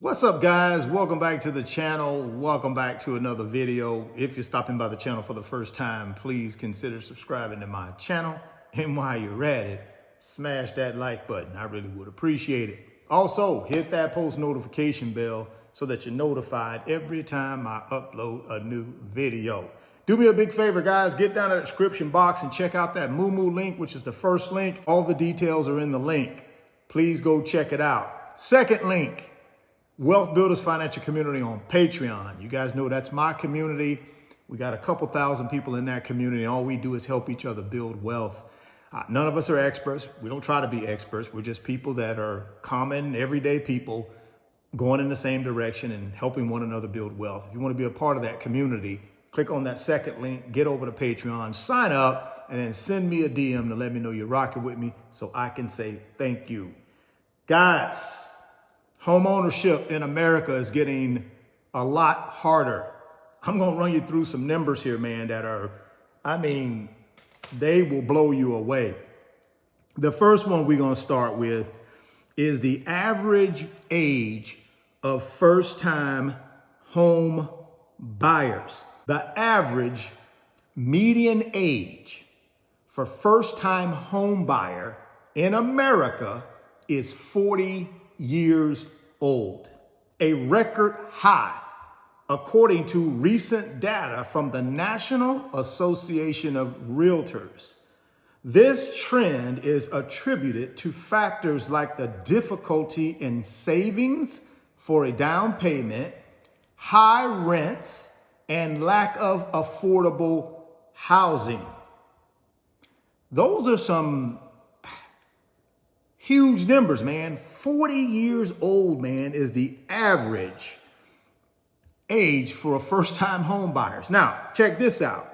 What's up, guys? Welcome back to the channel. Welcome back to another video. If you're stopping by the channel for the first time, please consider subscribing to my channel. And while you're at it, smash that like button. I really would appreciate it. Also, hit that post notification bell so that you're notified every time I upload a new video. Do me a big favor, guys. Get down to the description box and check out that Moo link, which is the first link. All the details are in the link. Please go check it out. Second link. Wealth Builders Financial Community on Patreon. You guys know that's my community. We got a couple thousand people in that community. All we do is help each other build wealth. None of us are experts. We don't try to be experts. We're just people that are common, everyday people going in the same direction and helping one another build wealth. If you want to be a part of that community, click on that second link, get over to Patreon, sign up, and then send me a DM to let me know you're rocking with me so I can say thank you. Guys, home ownership in America is getting a lot harder. I'm going to run you through some numbers here, man, that are, they will blow you away. The first one we're going to start with is the average age of first-time home buyers. The average median age for first-time home buyer in America is 40 years old, a record high, according to recent data from the National Association of Realtors. This trend is attributed to factors like the difficulty in savings for a down payment, high rents, and lack of affordable housing. Those are some huge numbers, man. 40 years old, man, is the average age for a first-time home buyers. Now, check this out.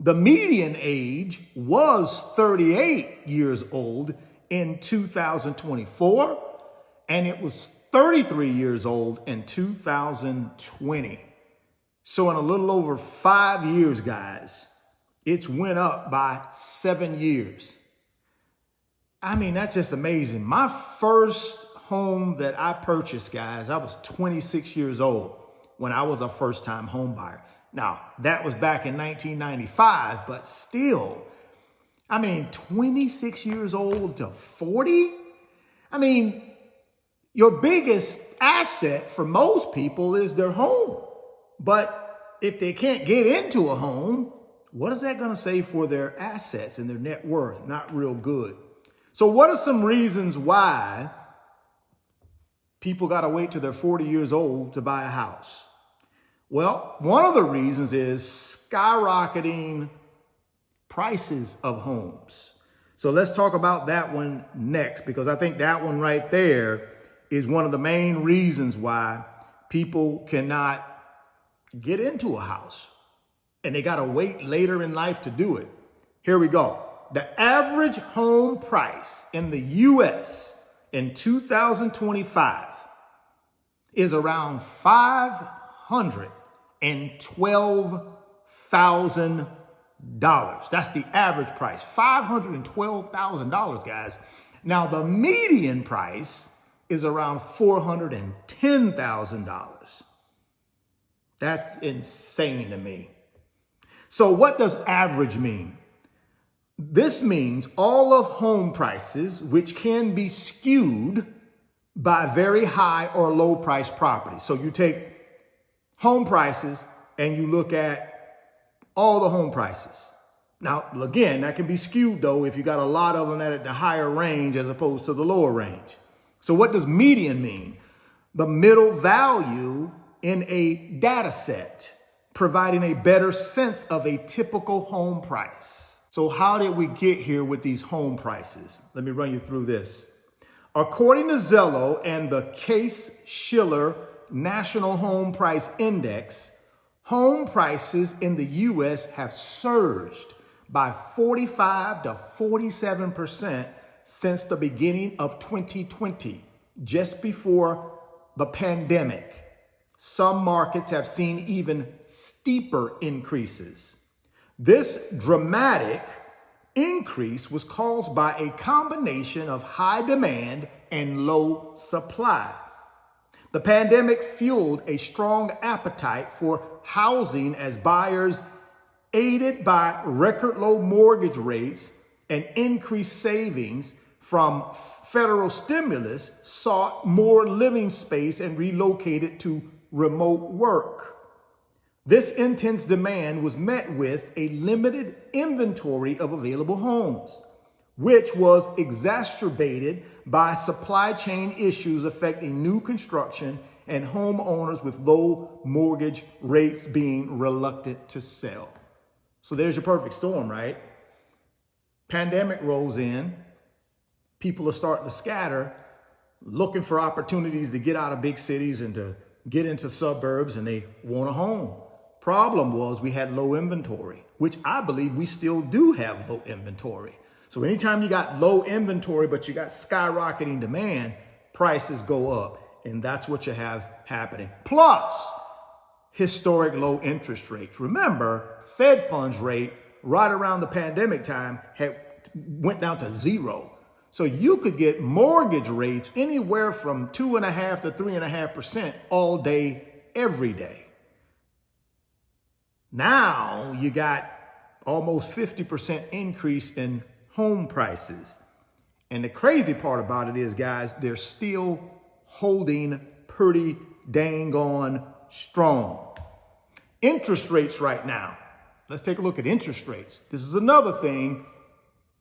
The median age was 38 years old in 2024, and it was 33 years old in 2020. So in a little over 5 years, guys, it's went up by 7 years. That's just amazing. My first home that I purchased, guys, I was 26 years old when I was a first-time home buyer. Now, that was back in 1995, but still, 26 years old to 40? Your biggest asset for most people is their home. But if they can't get into a home, what is that going to say for their assets and their net worth? Not real good. So what are some reasons why people got to wait till they're 40 years old to buy a house? Well, one of the reasons is skyrocketing prices of homes. So let's talk about that one next, because I think that one right there is one of the main reasons why people cannot get into a house and they got to wait later in life to do it. Here we go. The average home price in the U.S. in 2025 is around $512,000. That's the average price, $512,000, guys. Now, the median price is around $410,000. That's insane to me. So what does average mean? This means all of home prices, which can be skewed by very high or low price properties. So you take home prices and you look at all the home prices. Now, again, that can be skewed though if you got a lot of them at the higher range as opposed to the lower range. So what does median mean? The middle value in a data set, providing a better sense of a typical home price. So how did we get here with these home prices? Let me run you through this. According to Zillow and the Case-Shiller National Home Price Index, home prices in the U.S. have surged by 45 to 47% since the beginning of 2020, just before the pandemic. Some markets have seen even steeper increases. This dramatic increase was caused by a combination of high demand and low supply. The pandemic fueled a strong appetite for housing as buyers, aided by record low mortgage rates and increased savings from federal stimulus, sought more living space and relocated to remote work. This intense demand was met with a limited inventory of available homes, which was exacerbated by supply chain issues affecting new construction and homeowners with low mortgage rates being reluctant to sell. So there's your perfect storm, right? Pandemic rolls in. People are starting to scatter, looking for opportunities to get out of big cities and to get into suburbs, and they want a home. Problem was we had low inventory, which I believe we still do have low inventory. So anytime you got low inventory, but you got skyrocketing demand, prices go up. And that's what you have happening. Plus, historic low interest rates. Remember, Fed funds rate right around the pandemic time went down to 0. So you could get mortgage rates anywhere from 2.5% to 3.5% all day, every day. Now you got almost 50% increase in home prices. And the crazy part about it is, guys, they're still holding pretty dang on strong. Interest rates right now. Let's take a look at interest rates. This is another thing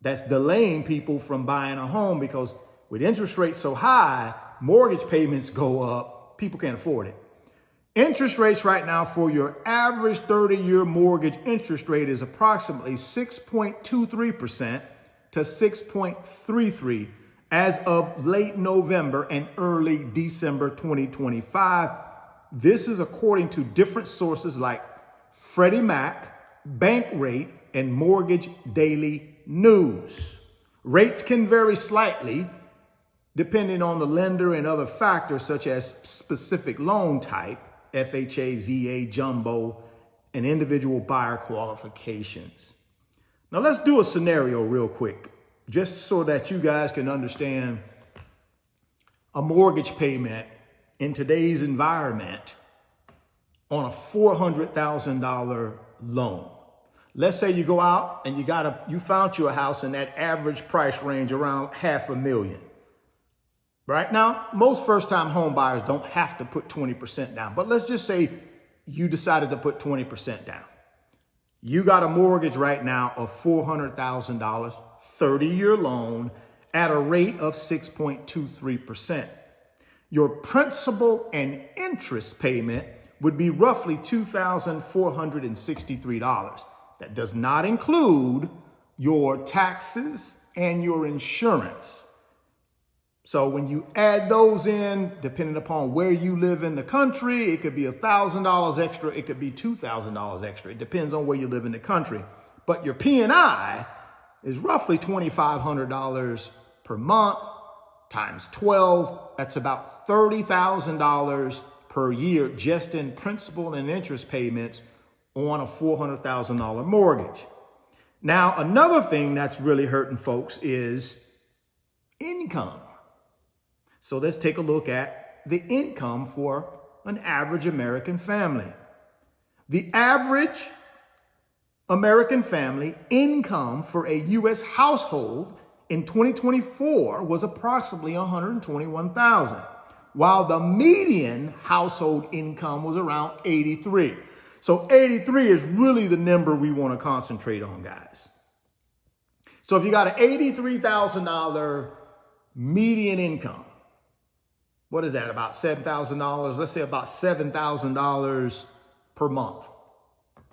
that's delaying people from buying a home, because with interest rates so high, mortgage payments go up. People can't afford it. Interest rates right now for your average 30-year mortgage interest rate is approximately 6.23% to 6.33% as of late November and early December 2025. This is according to different sources like Freddie Mac, Bankrate, and Mortgage Daily News. Rates can vary slightly depending on the lender and other factors such as specific loan type, FHA, VA, jumbo, and individual buyer qualifications. Now let's do a scenario real quick, just so that you guys can understand a mortgage payment in today's environment on a $400,000 loan. Let's say you go out and you found you a house in that average price range around $500,000. Right now, most first-time home buyers don't have to put 20% down, but let's just say you decided to put 20% down. You got a mortgage right now of $400,000, 30-year loan at a rate of 6.23%. Your principal and interest payment would be roughly $2,463. That does not include your taxes and your insurance. So when you add those in, depending upon where you live in the country, it could be $1,000 extra, it could be $2,000 extra. It depends on where you live in the country. But your P&I is roughly $2,500 per month times 12. That's about $30,000 per year just in principal and interest payments on a $400,000 mortgage. Now, another thing that's really hurting folks is income. So let's take a look at the income for an average American family. The average American family income for a U.S. household in 2024 was approximately $121,000, while the median household income was around $83,000. So 83 is really the number we want to concentrate on, guys. So if you got an $83,000 median income, what is that, about $7,000? Let's say about $7,000 per month.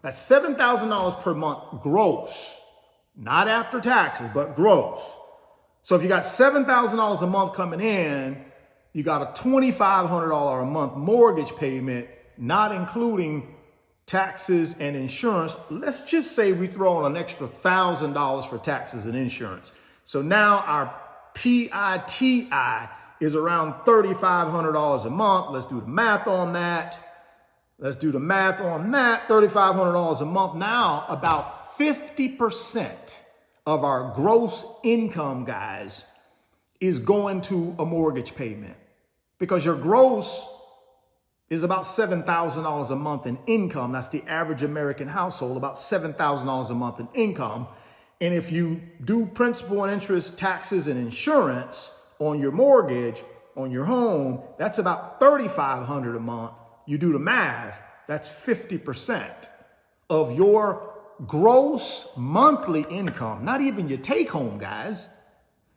That's $7,000 per month gross, not after taxes, but gross. So if you got $7,000 a month coming in, you got a $2,500 a month mortgage payment, not including taxes and insurance. Let's just say we throw on an extra $1,000 for taxes and insurance. So now our PITI is around $3,500 a month. Let's do the math on that. $3,500 a month. Now about 50% of our gross income, guys, is going to a mortgage payment, because your gross is about $7,000 a month in income. That's the average American household, about $7,000 a month in income. And if you do principal and interest, taxes, and insurance on your mortgage, on your home, that's about $3,500 a month. You do the math, that's 50% of your gross monthly income, not even your take home, guys.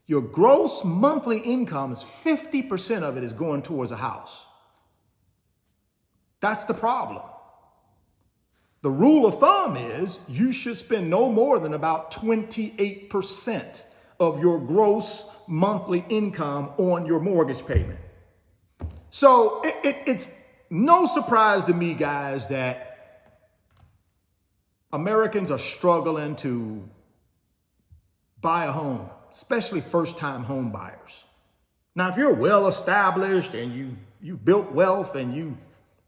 Your gross monthly income is 50% of it is going towards a house. That's the problem. The rule of thumb is you should spend no more than about 28% of your gross monthly income on your mortgage payment. So it's no surprise to me, guys, that Americans are struggling to buy a home, especially first-time home buyers. Now, if you're well established and you've built wealth and you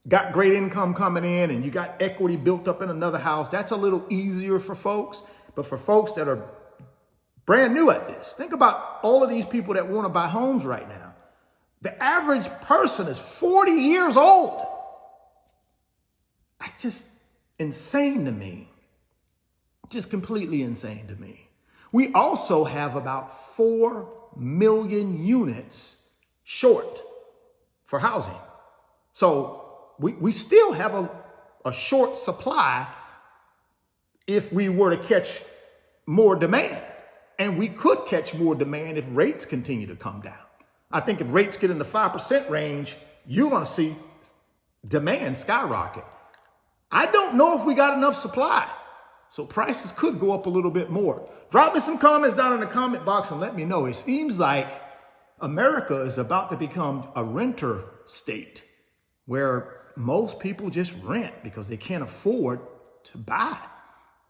got great income coming in and you got equity built up in another house, that's a little easier for folks. But for folks that are brand new at this, think about all of these people that want to buy homes right now. The average person is 40 years old. That's just insane to me. Just completely insane to me. We also have about 4 million units short for housing. So we still have a short supply if we were to catch more demand. And we could catch more demand if rates continue to come down. I think if rates get in the 5% range, you're going to see demand skyrocket. I don't know if we got enough supply. So prices could go up a little bit more. Drop me some comments down in the comment box and let me know. It seems like America is about to become a renter state where most people just rent because they can't afford to buy.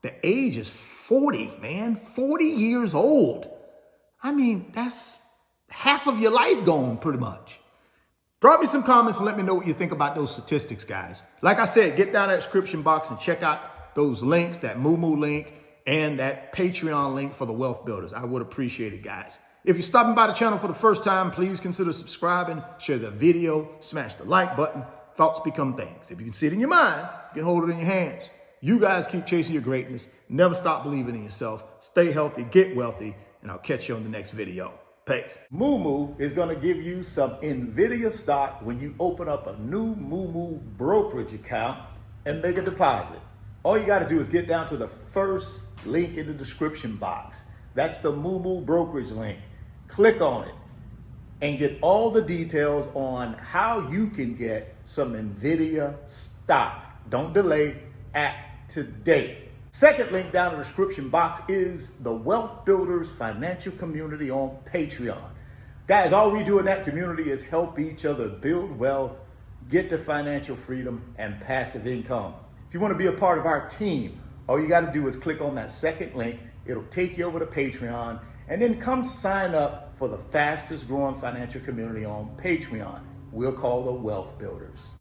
The age is 40, man, 40 years old. I mean, that's half of your life gone pretty much. Drop me some comments and let me know what you think about those statistics, guys. Like I said, get down in the description box and check out those links, that Moo link and that Patreon link for the Wealth Builders. I would appreciate it, guys. If you're stopping by the channel for the first time, please consider subscribing, share the video, smash the like button. Thoughts become things. If you can see it in your mind, get hold of it in your hands. You guys keep chasing your greatness. Never stop believing in yourself. Stay healthy, get wealthy, and I'll catch you on the next video. Peace. Moo is going to give you some NVIDIA stock when you open up a new Moo brokerage account and make a deposit. All you got to do is get down to the first link in the description box. That's the Moo brokerage link. Click on it and get all the details on how you can get some NVIDIA stock. Don't delay, act today. Second link down in the description box is the Wealth Builders Financial Community on Patreon. Guys, all we do in that community is help each other build wealth, get to financial freedom and passive income. If you want to be a part of our team, all you got to do is click on that second link. It'll take you over to Patreon and then come sign up for the fastest growing financial community on Patreon. We'll call the Wealth Builders.